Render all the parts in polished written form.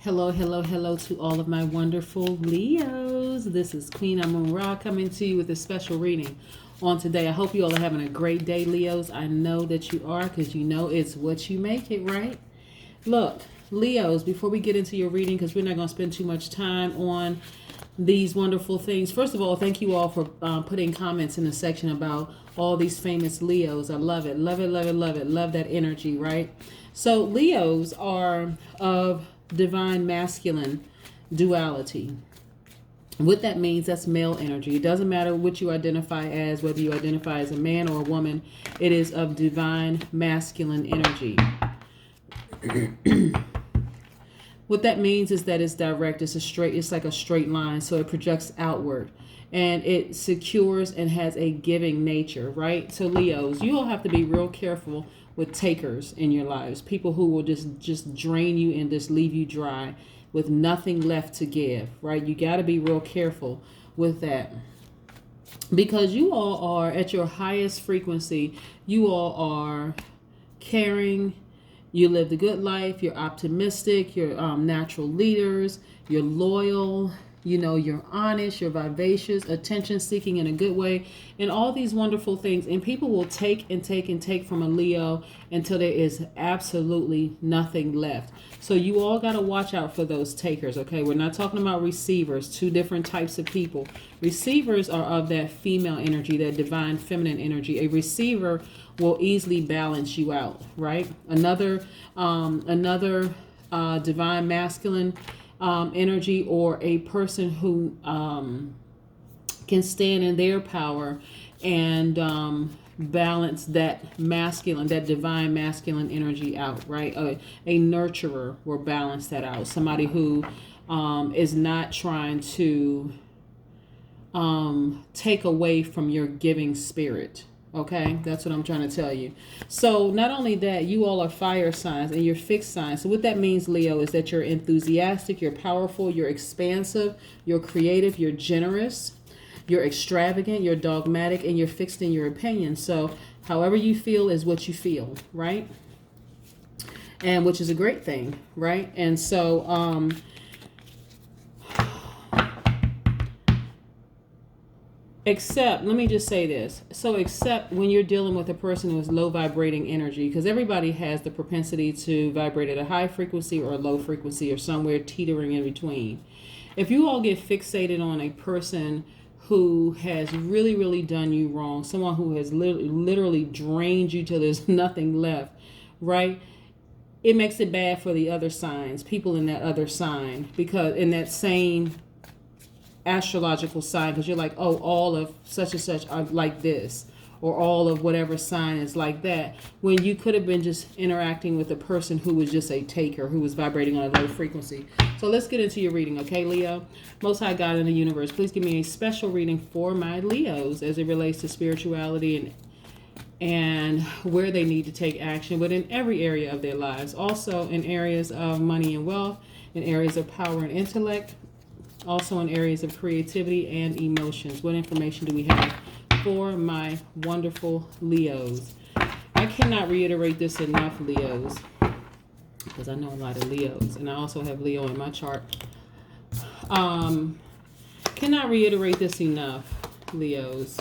Hello, hello, hello to all of my wonderful Leos. This is Queen Amun Ra coming to you with a special reading on today. I hope you all are having a great day, Leos. I know that you are because you know it's what you make it, right? Look, Leos, before we get into your reading, because we're not going to spend too much time on these wonderful things. First of all, thank you all for putting comments in the section about all these famous Leos. I love it, love it, love it, love it. Love that energy, right? So Leos are of divine masculine duality. What that means, that's male energy. It doesn't matter what you identify as, whether you identify as a man or a woman. It is of divine masculine energy. What that means is that it's direct. It's like a straight line, so it projects outward and it secures and has a giving nature, right? So Leos, you all have to be real careful with takers in your lives, people who will just drain you and just leave you dry with nothing left to give, right? You got to be real careful with that, because you all are at your highest frequency. You all are caring. You live the good life. You're optimistic. You're natural leaders. You're loyal. You know, you're honest. You're vivacious, attention seeking in a good way, and all these wonderful things. And people will take and take and take from a Leo until there is absolutely nothing left. So you all got to watch out for those takers, okay? We're not talking about receivers, two different types of people. Receivers are of that female energy, that divine feminine energy. A receiver will easily balance you out, right? Another divine masculine energy, or a person who can stand in their power and balance that masculine, that divine masculine energy out, right? A nurturer will balance that out. Somebody who is not trying to take away from your giving spirit. Okay, that's what I'm trying to tell you. So not only that, you all are fire signs and you're fixed signs. So what that means, Leo, is that you're enthusiastic, you're powerful, you're expansive, you're creative, you're generous, you're extravagant, you're dogmatic, and you're fixed in your opinion. So however you feel is what you feel, right? And which is a great thing, right? And so except, let me just say this. So except when you're dealing with a person who is low vibrating energy, because everybody has the propensity to vibrate at a high frequency or a low frequency or somewhere teetering in between. If you all get fixated on a person who has really, really done you wrong, someone who has literally drained you till there's nothing left, right? It makes it bad for the other signs, people in that other sign, because in that same astrological sign, because you're like, oh, all of such and such are like this, or all of whatever sign is like that, when you could have been just interacting with a person who was just a taker, who was vibrating on a low frequency. So let's get into your reading, okay, Leo? Most High God in the universe, please give me a special reading for my Leos as it relates to spirituality and where they need to take action, but in every area of their lives, also in areas of money and wealth, in areas of power and intellect, also in areas of creativity and emotions. What information do we have for my wonderful Leos? I cannot reiterate this enough, Leos, because I know a lot of Leos, and I also have Leo in my chart. Cannot reiterate this enough, Leos.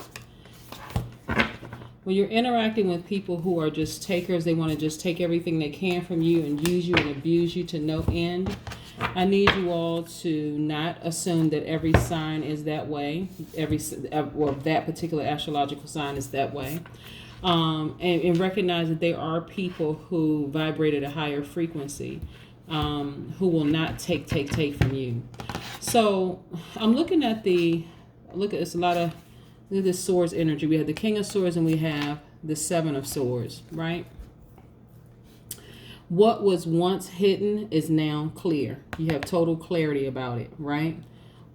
When you're interacting with people who are just takers, they want to just take everything they can from you and use you and abuse you to no end. I need you all to not assume that every sign is that way. That particular astrological sign is that way. And recognize that there are people who vibrate at a higher frequency, who will not take from you. So I'm looking at it's a lot of, look at this swords energy. We have the King of Swords and we have the Seven of Swords, right? What was once hidden is now clear. You have total clarity about it, right?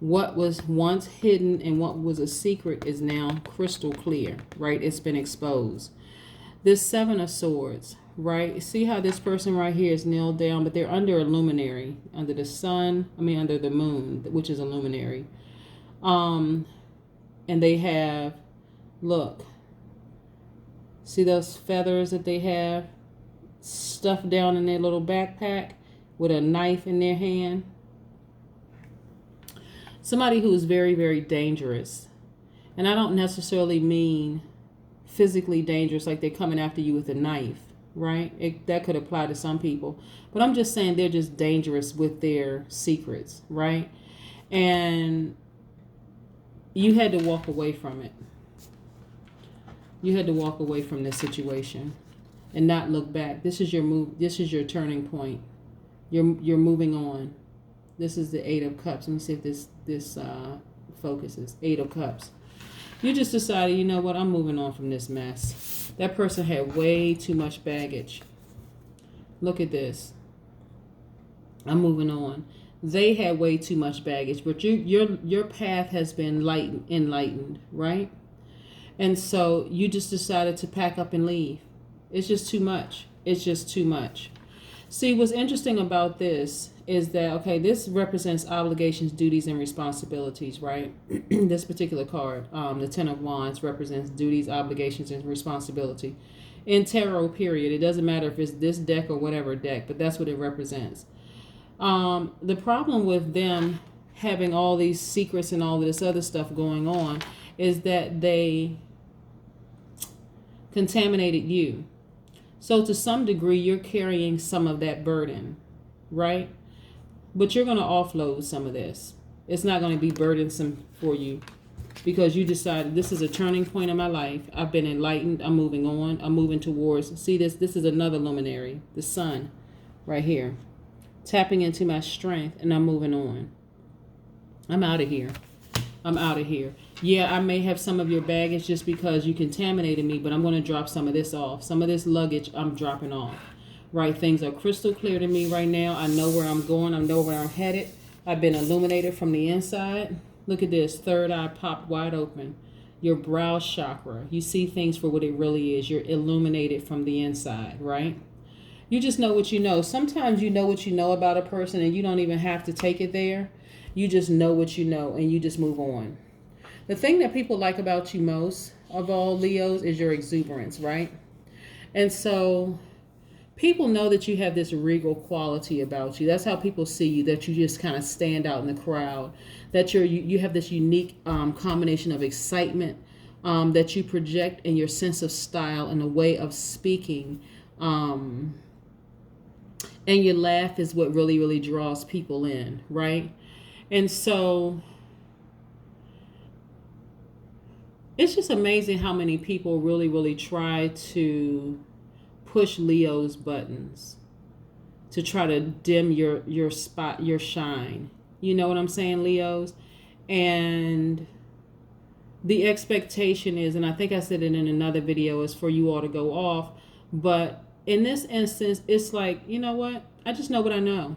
What was once hidden and what was a secret is now crystal clear, right? It's been exposed. This Seven of Swords, right? See how this person right here is nailed down, but they're under a luminary, under the sun, under the moon, which is a luminary. And they have, look, see those feathers that they have stuffed down in their little backpack? with a knife in their hand. Somebody who is very, very dangerous. And I don't necessarily mean physically dangerous, like they're coming after you with a knife, right? That could apply to some people. But I'm just saying they're just dangerous with their secrets, right? And you had to walk away from it. You had to walk away from this situation and not look back. This is your move. This is your turning point. You're moving on. This is the Eight of Cups. Let me see if this focuses. Eight of Cups. You just decided, you know what, I'm moving on from this mess. That person had way too much baggage. Look at this. I'm moving on. They had way too much baggage, but your path has been enlightened, right? And so you just decided to pack up and leave. It's just too much. It's just too much. See, what's interesting about this is that, okay, this represents obligations, duties, and responsibilities, right? This particular card, the Ten of Wands, represents duties, obligations, and responsibility. In tarot, period. It doesn't matter if it's this deck or whatever deck, but that's what it represents. The problem with them having all these secrets and all of this other stuff going on is that they contaminated you. So to some degree, you're carrying some of that burden, right? But you're going to offload some of this. It's not going to be burdensome for you because you decided this is a turning point in my life. I've been enlightened. I'm moving on. I'm moving towards. See this? This is another luminary, the sun right here. Tapping into my strength, and I'm moving on. I'm out of here. I'm out of here. Yeah, I may have some of your baggage just because you contaminated me, but I'm going to drop some of this off. Some of this luggage I'm dropping off. Right? Things are crystal clear to me right now. I know where I'm going. I know where I'm headed. I've been illuminated from the inside. Look at this. Third eye popped wide open. Your brow chakra. You see things for what it really is. You're illuminated from the inside, right? You just know what you know. Sometimes you know what you know about a person and you don't even have to take it there. You just know what you know and you just move on. The thing that people like about you most of all, Leos, is your exuberance, right? And so people know that you have this regal quality about you. That's how people see you, that you just kind of stand out in the crowd, that you have this unique combination of excitement that you project in your sense of style and a way of speaking. And your laugh is what really, really draws people in, right? And so it's just amazing how many people really, really try to push Leo's buttons to try to dim your spot, your shine. You know what I'm saying, Leos? And the expectation is, and I think I said it in another video, is for you all to go off. But in this instance, it's like, you know what? I just know what I know.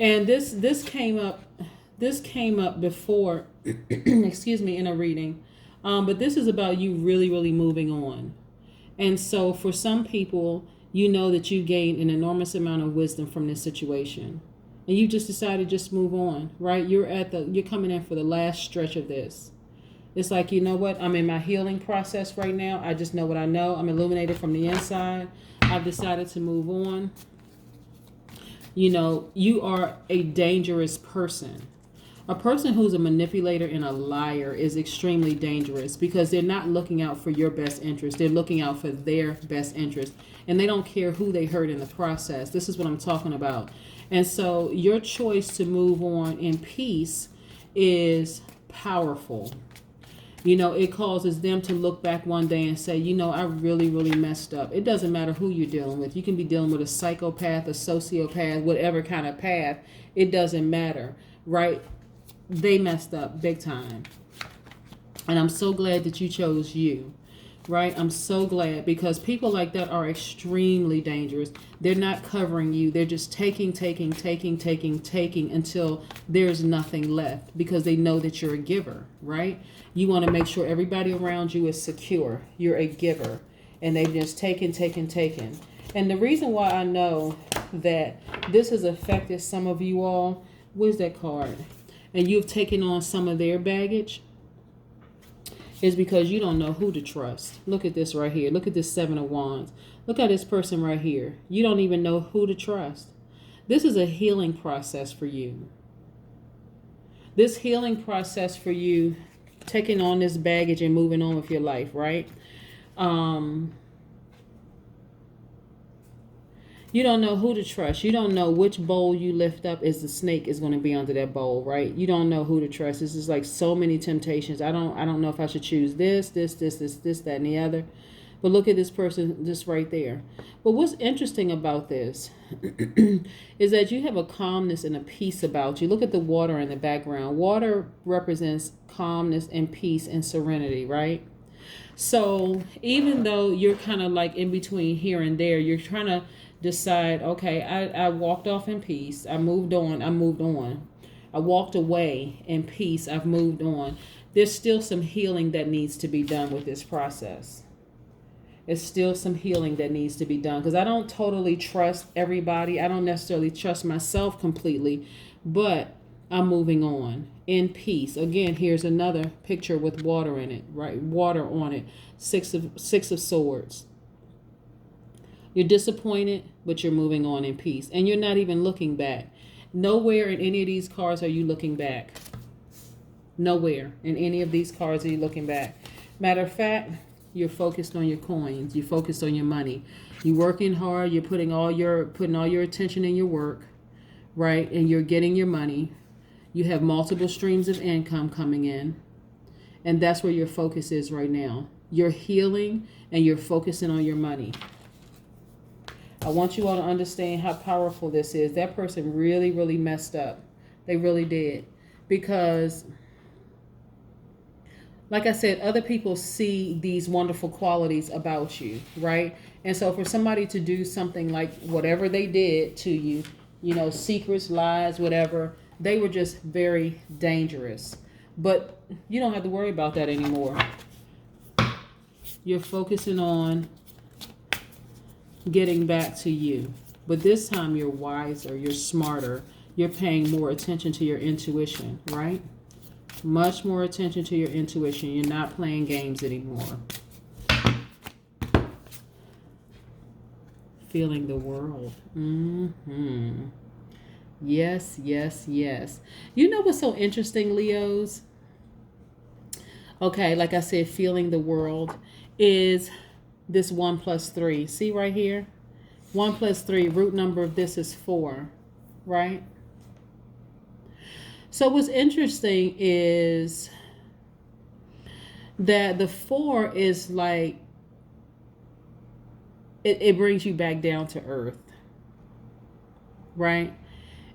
And this came up before, excuse me, in a reading. But this is about you really, really moving on. And so for some people, you know that you gained an enormous amount of wisdom from this situation. And you just decided to just move on, right? You're coming in for the last stretch of this. It's like, you know what? I'm in my healing process right now. I just know what I know. I'm illuminated from the inside. I've decided to move on. You know, you are a dangerous person. A person who's a manipulator and a liar is extremely dangerous because they're not looking out for your best interest. They're looking out for their best interest. And they don't care who they hurt in the process. This is what I'm talking about. And so your choice to move on in peace is powerful. You know, it causes them to look back one day and say, you know, I really, really messed up. It doesn't matter who you're dealing with. You can be dealing with a psychopath, a sociopath, whatever kind of path. It doesn't matter, right? They messed up big time. And I'm so glad that you chose you, right? I'm so glad, because people like that are extremely dangerous. They're not covering you. They're just taking until there's nothing left, because they know that you're a giver, right? You want to make sure everybody around you is secure. You're a giver. And they've just taken. And the reason why I know that this has affected some of you all, where's that card? And you've taken on some of their baggage, is because you don't know who to trust. Look at this right here. Look at this Seven of Wands. Look at this person right here. You don't even know who to trust. This is a healing process for you. This healing process for you, taking on this baggage and moving on with your life, right? You don't know who to trust. You don't know which bowl you lift up is the snake is going to be under that bowl, right? You don't know who to trust. This is like so many temptations. I don't know if I should choose this, that, and the other. But look at this person just right there. But what's interesting about this is that you have a calmness and a peace about you. Look at the water in the background. Water represents calmness and peace and serenity, right? So even though you're kind of like in between here and there, you're trying to decide, okay, I walked off in peace. I moved on. I walked away in peace. I've moved on. There's still some healing that needs to be done with this process. It's still some healing that needs to be done, because I don't totally trust everybody. I don't necessarily trust myself completely, but I'm moving on in peace. Again, here's another picture with water in it, right? Water on it. Six of Swords. You're disappointed, but you're moving on in peace. And you're not even looking back. Nowhere in any of these cards are you looking back. Nowhere in any of these cards are you looking back. Matter of fact, you're focused on your coins. You're focused on your money. You're working hard. You're putting all your attention in your work, right? And you're getting your money. You have multiple streams of income coming in. And that's where your focus is right now. You're healing and you're focusing on your money. I want you all to understand how powerful this is. That person really, really messed up. They really did. Because, like I said, other people see these wonderful qualities about you, right? And so for somebody to do something like whatever they did to you, you know, secrets, lies, whatever, they were just very dangerous. But you don't have to worry about that anymore. You're focusing on getting back to you. But this time you're wiser, you're smarter, you're paying more attention to your intuition, right? Much more attention to your intuition. You're not playing games anymore. Feeling the world. Yes, yes, yes. You know what's so interesting, Leos? Okay, like I said, feeling the world is this 1 + 3. See right here? 1 + 3, root number of this is 4, right? So what's interesting is that the 4 is like, it brings you back down to earth, right?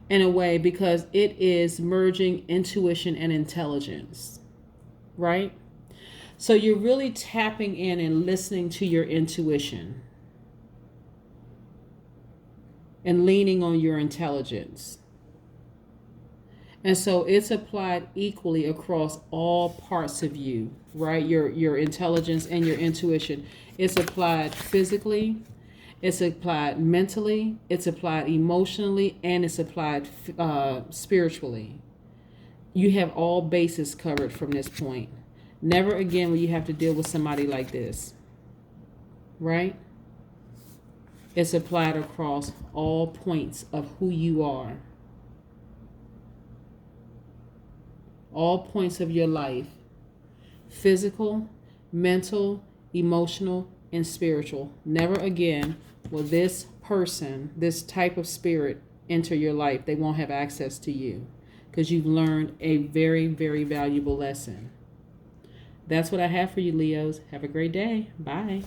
In a way, because it is merging intuition and intelligence, right? So you're really tapping in and listening to your intuition and leaning on your intelligence. And so it's applied equally across all parts of you, right? Your intelligence and your intuition. It's applied physically, it's applied mentally, it's applied emotionally, and it's applied spiritually. You have all bases covered from this point. Never again will you have to deal with somebody like this, right? It's applied across all points of who you are. All points of your life. Physical, mental, emotional, and spiritual. Never again will this person, this type of spirit, enter your life. They won't have access to you because you've learned a very, very valuable lesson. That's what I have for you, Leos. Have a great day. Bye.